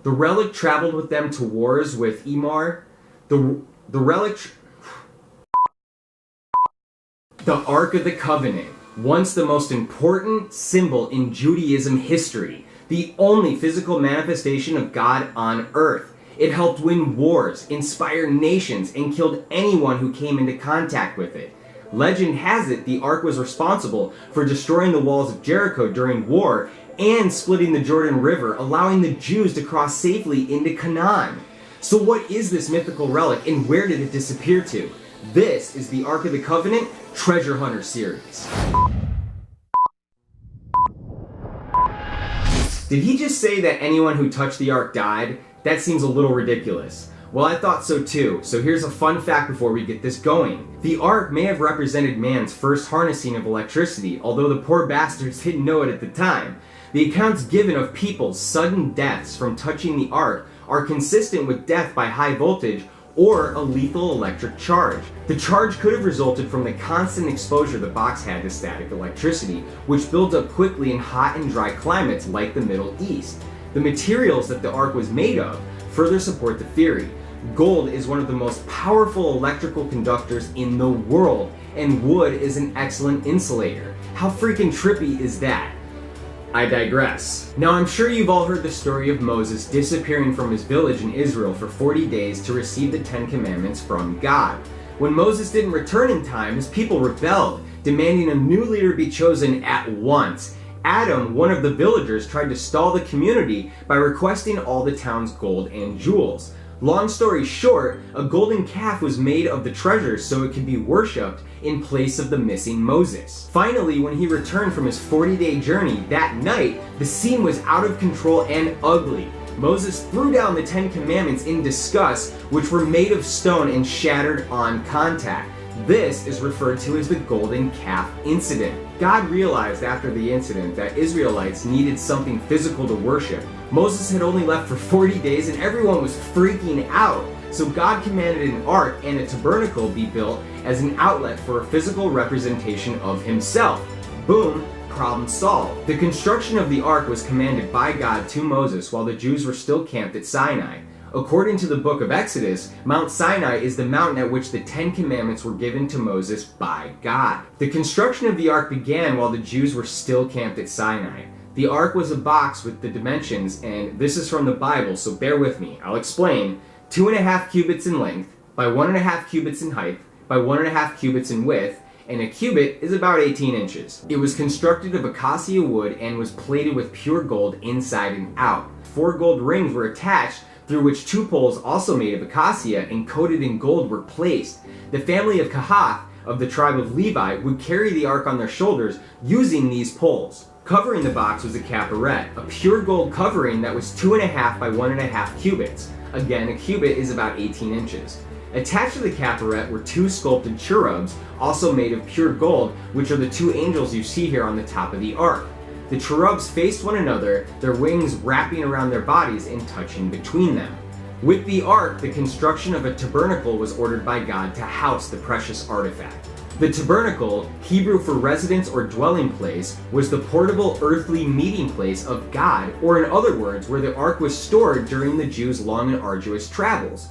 The relic traveled with them to wars with Emar. The Ark of the Covenant, once the most important symbol in Judaism history, the only physical manifestation of God on earth. It helped win wars, inspire nations, and killed anyone who came into contact with it. Legend has it the Ark was responsible for destroying the walls of Jericho during war and splitting the Jordan River, allowing the Jews to cross safely into Canaan. So what is this mythical relic and where did it disappear to? This is the Ark of the Covenant Treasure Hunter series. Did he just say that anyone who touched the Ark died? That seems a little ridiculous. Well, I thought so too, so here's a fun fact before we get this going. The Ark may have represented man's first harnessing of electricity, although the poor bastards didn't know it at the time. The accounts given of people's sudden deaths from touching the Ark are consistent with death by high voltage or a lethal electric charge. The charge could have resulted from the constant exposure the box had to static electricity, which builds up quickly in hot and dry climates like the Middle East. The materials that the Ark was made of further support the theory. Gold is one of the most powerful electrical conductors in the world, and wood is an excellent insulator. How freaking trippy is that? I digress. Now I'm sure you've all heard the story of Moses disappearing from his village in Israel for 40 days to receive the 10 Commandments from God. When Moses didn't return in time, his people rebelled, demanding a new leader be chosen at once. Adam, one of the villagers, tried to stall the community by requesting all the town's gold and jewels. Long story short, a golden calf was made of the treasures so it could be worshipped in place of the missing Moses. Finally, when he returned from his 40-day journey that night, the scene was out of control and ugly. Moses threw down the 10 Commandments in disgust, which were made of stone and shattered on contact. This is referred to as the golden calf incident. God realized after the incident that Israelites needed something physical to worship. Moses had only left for 40 days and everyone was freaking out. So God commanded an ark and a tabernacle be built as an outlet for a physical representation of himself. Boom, problem solved. The construction of the ark was commanded by God to Moses while the Jews were still camped at Sinai. According to the book of Exodus, Mount Sinai is the mountain at which the 10 Commandments were given to Moses by God. The construction of the ark began while the Jews were still camped at Sinai. The ark was a box with the dimensions, and this is from the Bible, so bear with me. I'll explain. 2.5 cubits in length, by 1.5 cubits in height, by 1.5 cubits in width, and a cubit is about 18 inches. It was constructed of acacia wood and was plated with pure gold inside and out. 4 gold rings were attached through which 2 poles also made of acacia and coated in gold were placed. The family of Kahath of the tribe of Levi would carry the ark on their shoulders using these poles. Covering the box was a capparet, a pure gold covering that was 2.5 by 1.5 cubits. Again, a cubit is about 18 inches. Attached to the capparet were 2 sculpted cherubs, also made of pure gold, which are the 2 angels you see here on the top of the ark. The cherubs faced one another, their wings wrapping around their bodies and touching between them. With the ark, the construction of a tabernacle was ordered by God to house the precious artifact. The tabernacle, Hebrew for residence or dwelling place, was the portable earthly meeting place of God, or in other words, where the ark was stored during the Jews' long and arduous travels.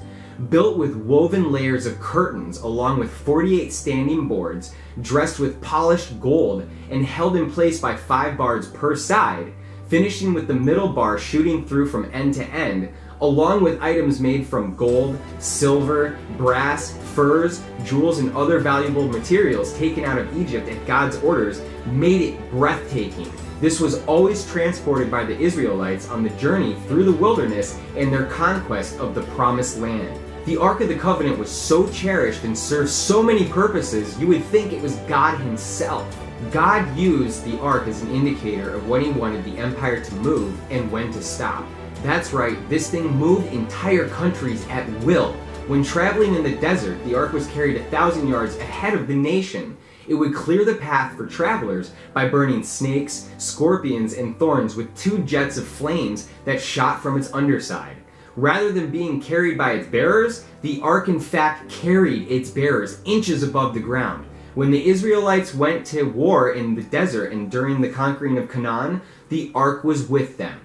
Built with woven layers of curtains along with 48 standing boards, dressed with polished gold and held in place by 5 bars per side, finishing with the middle bar shooting through from end to end, along with items made from gold, silver, brass, furs, jewels, and other valuable materials taken out of Egypt at God's orders, made it breathtaking. This was always transported by the Israelites on the journey through the wilderness and their conquest of the Promised Land. The Ark of the Covenant was so cherished and served so many purposes, you would think it was God himself. God used the Ark as an indicator of when he wanted the empire to move and when to stop. That's right, this thing moved entire countries at will. When traveling in the desert, the Ark was carried 1,000 yards ahead of the nation. It would clear the path for travelers by burning snakes, scorpions, and thorns with 2 jets of flames that shot from its underside. Rather than being carried by its bearers, the ark in fact carried its bearers inches above the ground. When the Israelites went to war in the desert and during the conquering of Canaan, the ark was with them.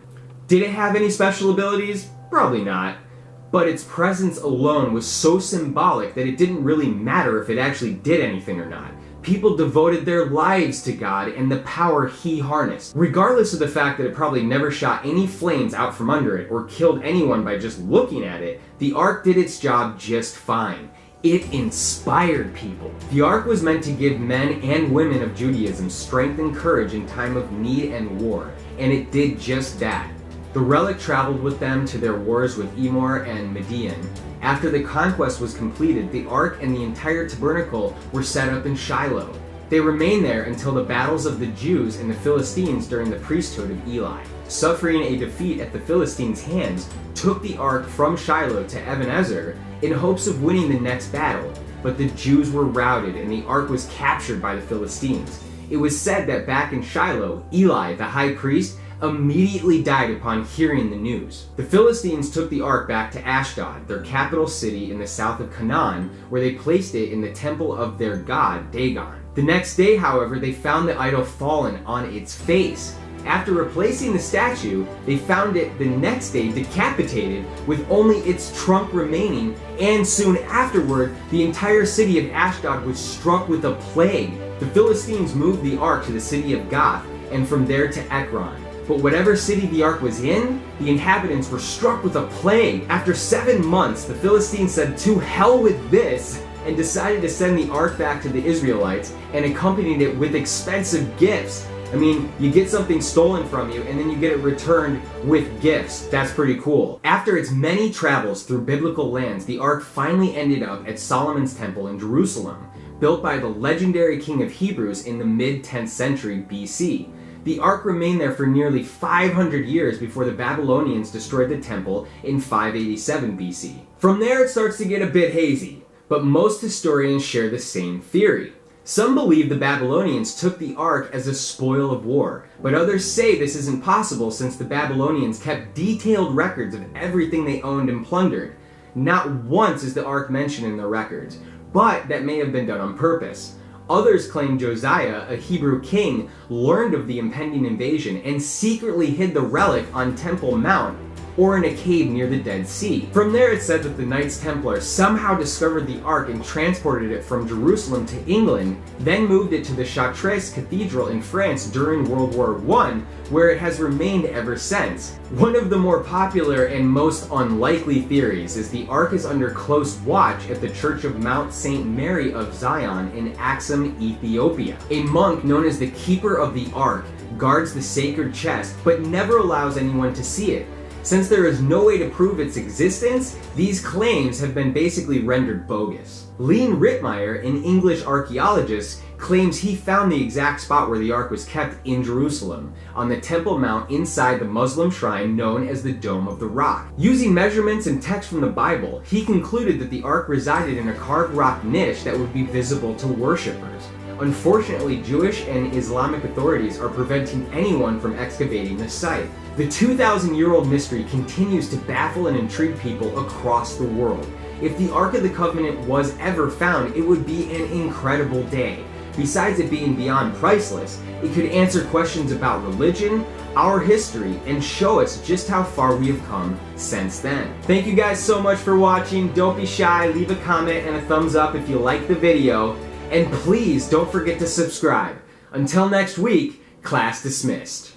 Did it have any special abilities? Probably not. But its presence alone was so symbolic that it didn't really matter if it actually did anything or not. People devoted their lives to God and the power he harnessed. Regardless of the fact that it probably never shot any flames out from under it or killed anyone by just looking at it, the Ark did its job just fine. It inspired people. The Ark was meant to give men and women of Judaism strength and courage in time of need and war, and it did just that. The relic traveled with them to their wars with Emor and Midian. After the conquest was completed, the Ark and the entire tabernacle were set up in Shiloh. They remained there until the battles of the Jews and the Philistines during the priesthood of Eli. Suffering a defeat at the Philistines' hands, took the Ark from Shiloh to Ebenezer in hopes of winning the next battle, but the Jews were routed and the Ark was captured by the Philistines. It was said that back in Shiloh, Eli, the high priest, immediately died upon hearing the news. The Philistines took the Ark back to Ashdod, their capital city in the south of Canaan, where they placed it in the temple of their god, Dagon. The next day, however, they found the idol fallen on its face. After replacing the statue, they found it the next day decapitated with only its trunk remaining, and soon afterward, the entire city of Ashdod was struck with a plague. The Philistines moved the Ark to the city of Gath, and from there to Ekron. But whatever city the Ark was in, the inhabitants were struck with a plague. After 7 months, the Philistines said, "To hell with this," and decided to send the Ark back to the Israelites and accompanied it with expensive gifts. I mean, you get something stolen from you and then you get it returned with gifts. That's pretty cool. After its many travels through biblical lands, the Ark finally ended up at Solomon's Temple in Jerusalem, built by the legendary king of Hebrews in the mid-10th century BC. The Ark remained there for nearly 500 years before the Babylonians destroyed the temple in 587 BC. From there it starts to get a bit hazy, but most historians share the same theory. Some believe the Babylonians took the Ark as a spoil of war, but others say this isn't possible since the Babylonians kept detailed records of everything they owned and plundered. Not once is the Ark mentioned in their records, but that may have been done on purpose. Others claim Josiah, a Hebrew king, learned of the impending invasion and secretly hid the relic on Temple Mount or in a cave near the Dead Sea. From there it's said that the Knights Templar somehow discovered the Ark and transported it from Jerusalem to England, then moved it to the Chartres Cathedral in France during World War I, where it has remained ever since. One of the more popular and most unlikely theories is the Ark is under close watch at the Church of Mount St. Mary of Zion in Axum, Ethiopia. A monk known as the Keeper of the Ark guards the sacred chest but never allows anyone to see it. Since there is no way to prove its existence, these claims have been basically rendered bogus. Lean Rittmeyer, an English archaeologist, claims he found the exact spot where the Ark was kept in Jerusalem, on the Temple Mount inside the Muslim shrine known as the Dome of the Rock. Using measurements and text from the Bible, he concluded that the Ark resided in a carved rock niche that would be visible to worshippers. Unfortunately, Jewish and Islamic authorities are preventing anyone from excavating the site. The 2,000-year-old mystery continues to baffle and intrigue people across the world. If the Ark of the Covenant was ever found, it would be an incredible day. Besides it being beyond priceless, it could answer questions about religion, our history, and show us just how far we have come since then. Thank you guys so much for watching. Don't be shy, leave a comment and a thumbs up if you liked the video. And please don't forget to subscribe. Until next week, class dismissed.